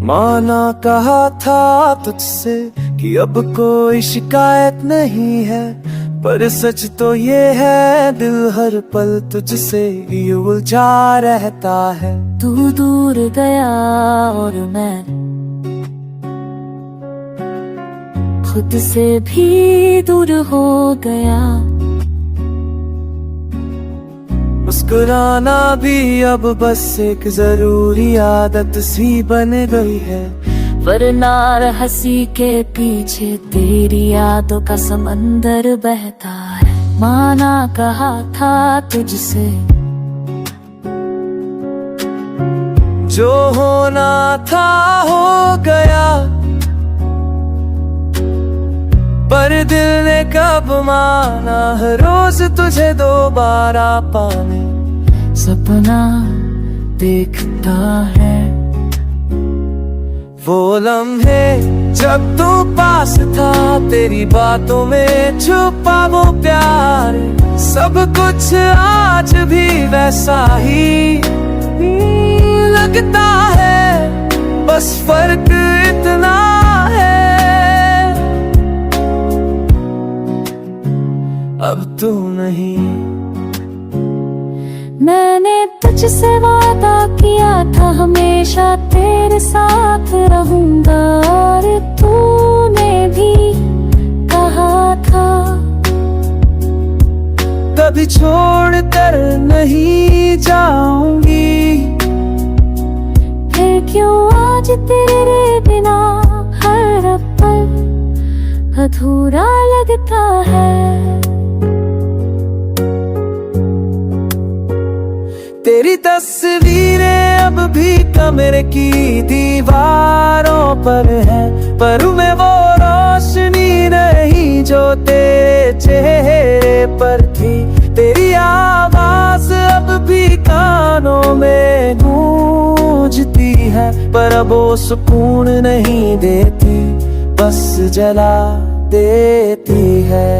माना कहा था तुझसे कि अब कोई शिकायत नहीं है, पर सच तो ये है दिल हर पल तुझसे ही उलझा रहता है। तू दूर गया और मैं खुद से भी दूर हो गया। मुस्कुराना भी अब बस एक जरूरी आदत सी बन गई है, वरना हंसी के पीछे तेरी यादों का समंदर बहता है। माना कहा था तुझसे जो होना था हो गया, पर दिल ने कब माना हर रोज तुझे दोबारा पाने सपना देखता है। वो लम्हे जब तू पास था, तेरी बातों में छुपा वो प्यार, सब कुछ आज भी वैसा ही लगता है, बस फर्क इतना है अब तू नहीं। मैंने तुझसे वादा किया था हमेशा तेरे साथ रहूंगा, और तूने भी कहा था कभी छोड़ कर नहीं जाऊंगी। फिर क्यों आज तेरे बिना हर पल अधूरा लगता है। तेरी तस्वीरें अब भी कमरे की दीवारों पर है, पर में वो रोशनी नहीं जो तेरे चेहरे पर थी। तेरी आवाज अब भी कानों में गूंजती है, पर अब वो सुकून नहीं देती, बस जला देती है।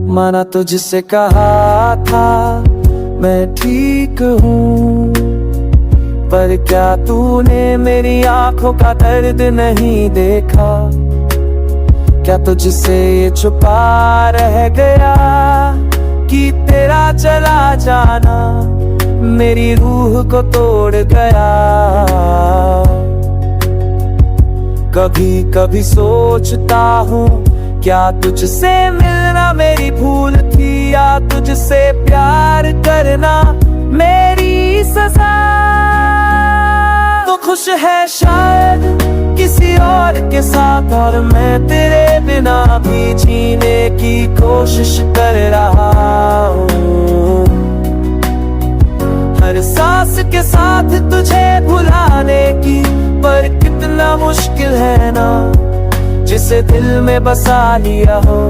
माना तुझसे कहा था मैं ठीक हूँ, पर क्या तूने मेरी आंखों का दर्द नहीं देखा? क्या तुझसे ये छुपा रह गया कि तेरा चला जाना मेरी रूह को तोड़ गया? कभी कभी सोचता हूँ क्या तुझसे मिलना मेरी भूल थी, या तुझसे प्यार करना मेरी सजा? तो खुश है शायद किसी और के साथ, और मैं तेरे बिना भी जीने की कोशिश कर रहा हूँ। हर सांस के साथ तुझे भुलाने की, पर कितना मुश्किल है ना, जिसे दिल में बसा लिया हो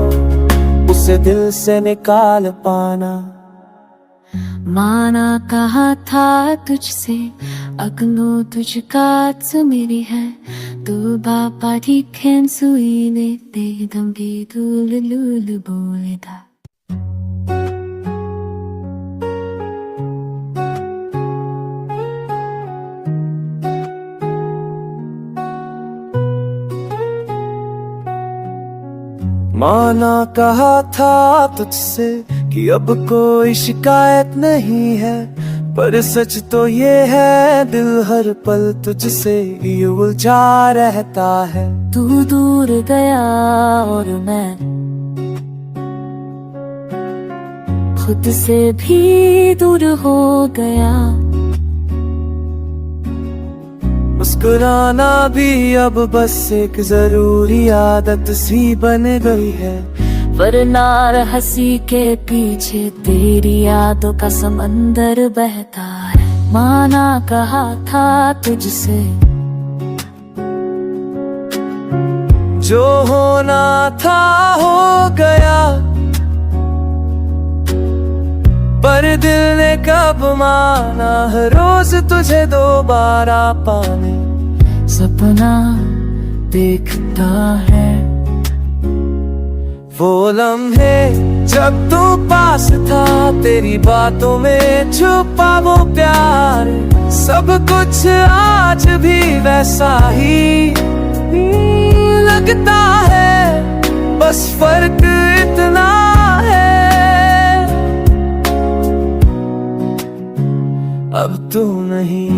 उसे दिल से निकाल पाना। माना कहा था तुझसे अग्नो तुझका मेरी है, तू बापा ठीक सुई ने ते दंगी दूल लूल बोलेदा। माना कहा था तुझसे कि अब कोई शिकायत नहीं है, पर सच तो ये है दिल हर पल तुझसे ही उलझा रहता है। तू दूर गया और मैं खुद से भी दूर हो गया। मुस्कुराना भी अब बस एक जरूरी आदत सी बन गई है, वरना हंसी के पीछे तेरी यादों का समंदर बहता है। माना कहा था तुझसे जो होना था हो गया, पर दिल ने कब माना हर रोज तुझे दोबारा पाने सपना देखता है। वो लम्हे जब तू पास था तेरी बातों में छुपा वो प्यार, सब कुछ आज भी वैसा ही लगता है, बस फर्क इतना है अब तू नहीं।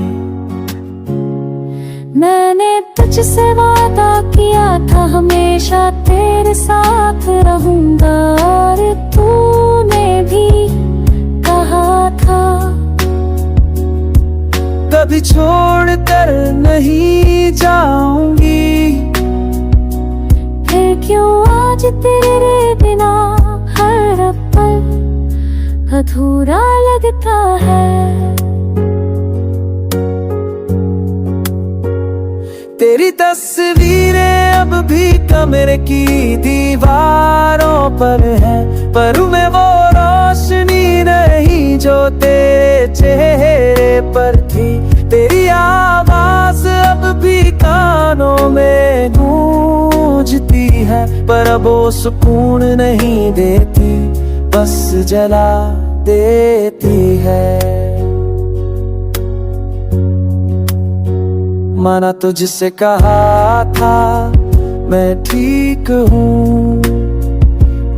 मैंने तुझसे वादा किया था हमेशा तेरे साथ रहूंगा, और तूने भी कहा था कभी छोड़ कर नहीं जाऊंगी। फिर क्यों आज तेरे बिना हर पल अधूरा लगता है। तेरी तस्वीरें अब भी कमरे की दीवारों पर है, पर उनमें वो रोशनी नहीं जो तेरे चेहरे पर थी। तेरी आवाज अब भी कानों में गूंजती है, पर अब वो सुकून नहीं देती, बस जला देती है। माना तुझसे कहा था मैं ठीक हूँ,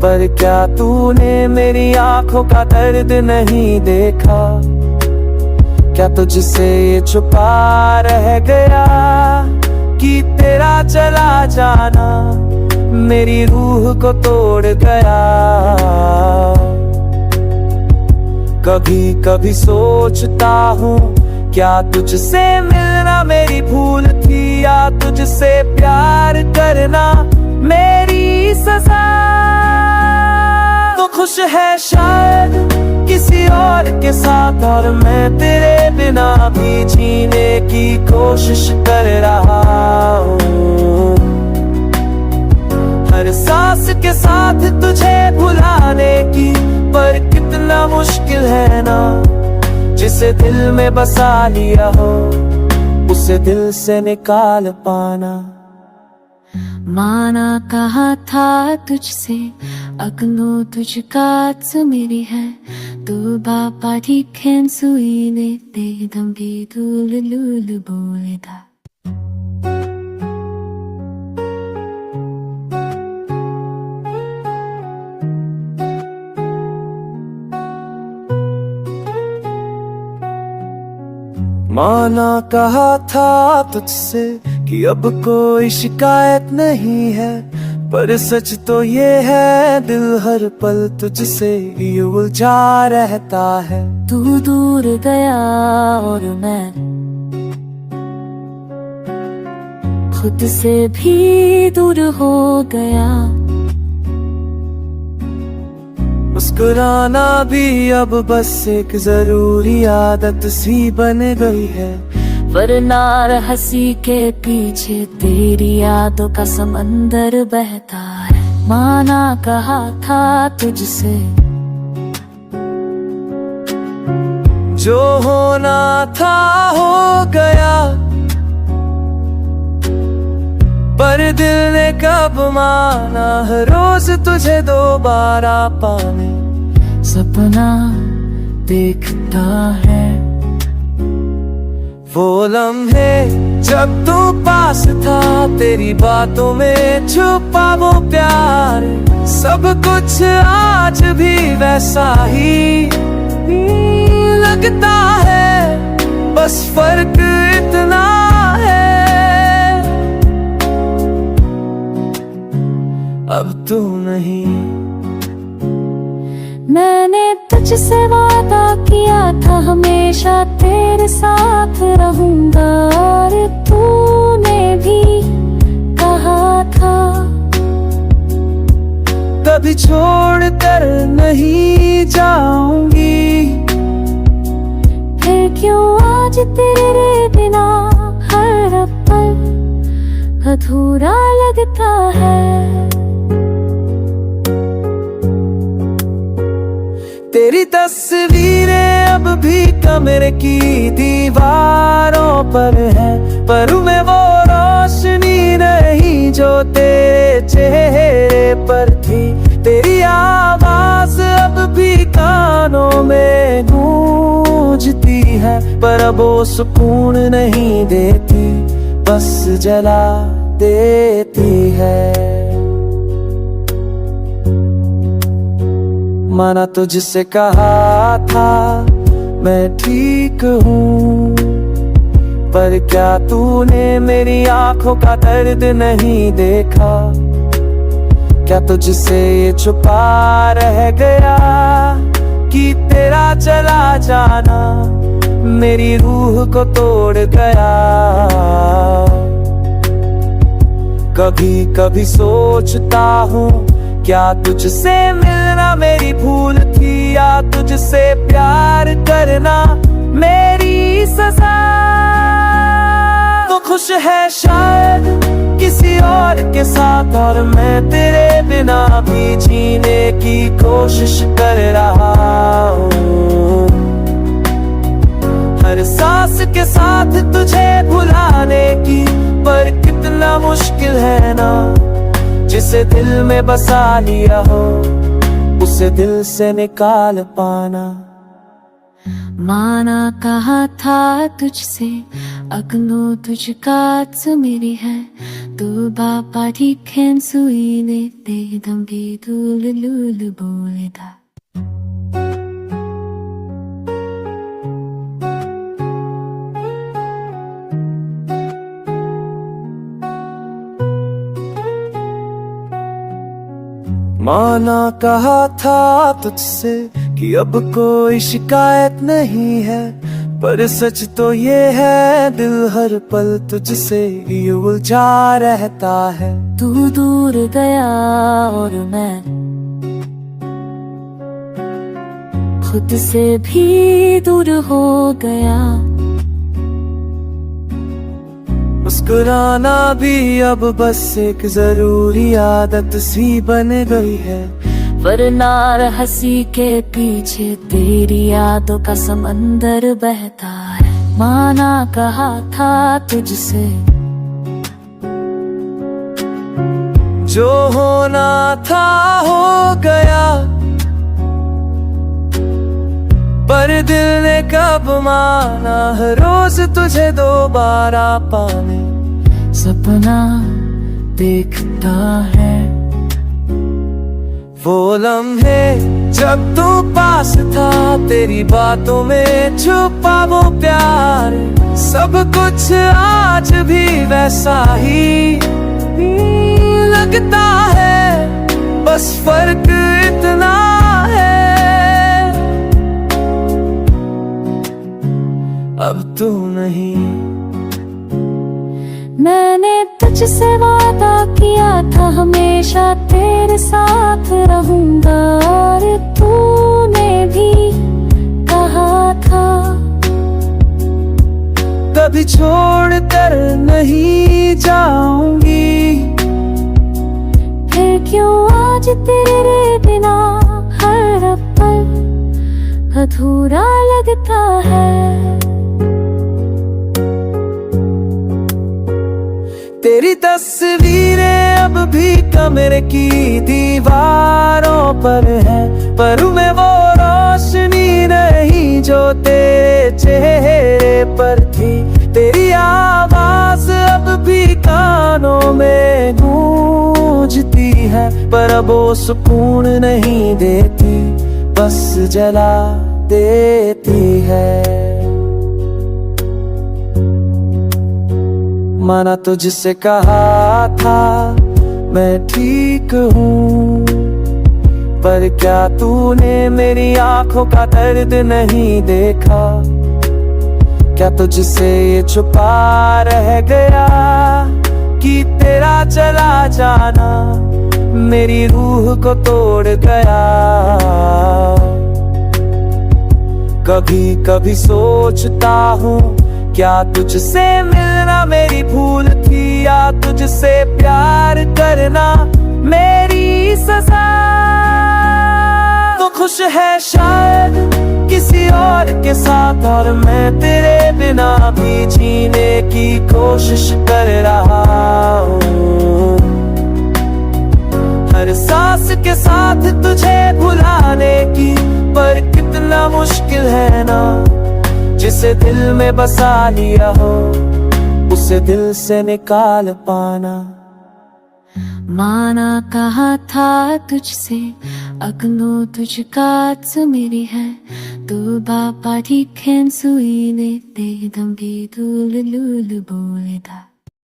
पर क्या तूने मेरी आंखों का दर्द नहीं देखा। क्या तुझसे ये छुपा रह गया कि तेरा चला जाना मेरी रूह को तोड़ गया। कभी कभी सोचता हूँ क्या तुझसे मिलना मेरी भूल थी, या तुझसे प्यार करना मेरी सजा। तो खुश है शायद किसी और के साथ, और मैं तेरे बिना भी जीने की कोशिश कर रहा हूँ। हर सांस के साथ तुझे भुलाने की, पर कितना मुश्किल है ना, जिसे दिल में बसा लिया हो उसे दिल से निकाल पाना। माना कहा था तुझसे अगनो तुझका मेरी है, तू बापा ठीक सुई ने ते दम्बी दूल लूल बोले था। माना कहा था तुझसे कि अब कोई शिकायत नहीं है, पर सच तो ये है दिल हर पल तुझसे ही उलझा रहता है। तू दूर गया और मैं खुद से भी दूर हो गया। मुस्कुराना भी अब बस एक जरूरी आदत सी बन गई है, वरना हंसी के पीछे तेरी यादों का समंदर बहता है। माना कहा था तुझसे जो होना था हो गया, पर दिल ने कब माना हर रोज तुझे दोबारा पाने सपना देखता है। वो लम्हे जब तू पास था तेरी बातों में छुपा वो प्यार, सब कुछ आज भी वैसा ही लगता है, बस फर्क इतना है अब तू नहीं। मैंने तुझसे वादा किया था हमेशा तेरे साथ रहूंगा, और तूने भी कहा था कभी छोड़ कर नहीं जाऊंगी। फिर क्यों आज तेरे बिना हर पल अधूरा लगता है। तेरी तस्वीरें अब भी कमरे की दीवारों पर है, पर उनमें वो रोशनी नहीं जो तेरे चेहरे पर थी। तेरी आवाज कानों में गूंजती है, पर अब वो सुकून नहीं देती, बस जला देती है। माना तुझसे कहा था मैं ठीक हूँ, पर क्या तूने मेरी आंखों का दर्द नहीं देखा? क्या तुझसे ये छुपा रह गया कि तेरा चला जाना मेरी रूह को तोड़ गया? कभी कभी सोचता हूँ, क्या तुझसे मिलना मेरी भूल थी, या तुझसे प्यार करना मेरी सजा? तो खुश है शायद किसी और के साथ, और मैं तेरे बिना भी जीने की कोशिश कर रहा हूँ। हर सांस के साथ तुझे भुलाने की, पर कितना मुश्किल है ना, जिसे दिल में बसा लिया हो उसे दिल से निकाल पाना। माना कहा था तुझसे अगनो तुझका मेरी है, तू बापा ठीक सुई ने ते दंगे दूल लूल बोले था। माना कहा था तुझसे कि अब कोई शिकायत नहीं है, पर सच तो ये है दिल हर पल तुझसे ही उलझा रहता है। तू दूर गया और मैं खुद से भी दूर हो गया। मुस्कुराना भी अब बस एक जरूरी आदत सी बन गई है, वरना हंसी के पीछे तेरी यादों का समंदर बहता है। माना कहा था तुझसे जो होना था हो गया, पर दिल ने कब माना हर रोज तुझे दोबारा पाने सपना देखता है। वो लम्हे जब तू पास था, तेरी बातों में छुपा वो प्यार, सब कुछ आज भी वैसा ही लगता है, बस फर्क इतना है अब तू नहीं। मैंने तुझसे वादा किया था हमेशा तेरे साथ रहूंगा, और तूने भी कहा था कभी छोड़ कर नहीं जाऊंगी। फिर क्यों आज तेरे बिना हर पल अधूरा लगता है। तेरी तस्वीरें अब भी कमरे की दीवारों पर है, पर उनमें वो रोशनी नहीं जो तेरे चेहरे पर थी। तेरी आवाज अब भी कानों में गूंजती है, पर अब वो सुकून नहीं देती, बस जला देती है। माना तुझसे कहा था मैं ठीक हूँ, पर क्या तूने मेरी आंखों का दर्द नहीं देखा? क्या तुझसे ये छुपा रह गया कि तेरा चला जाना मेरी रूह को तोड़ गया? कभी कभी सोचता हूँ, क्या तुझसे मिलना मेरी भूल थी, या तुझसे प्यार करना मेरी सजा? तो खुश है शायद किसी और के साथ, और मैं तेरे बिना भी जीने की कोशिश कर रहा हूँ। हर सांस के साथ तुझे भुलाने की, पर कितना मुश्किल है ना, जिसे दिल में बसा लिया हो उसे दिल से निकाल पाना। माना कहा था तुझसे अगनो तुझका मेरी है, तू बापा ठीक है सुई ने ते दम की दूल लूल बोले था।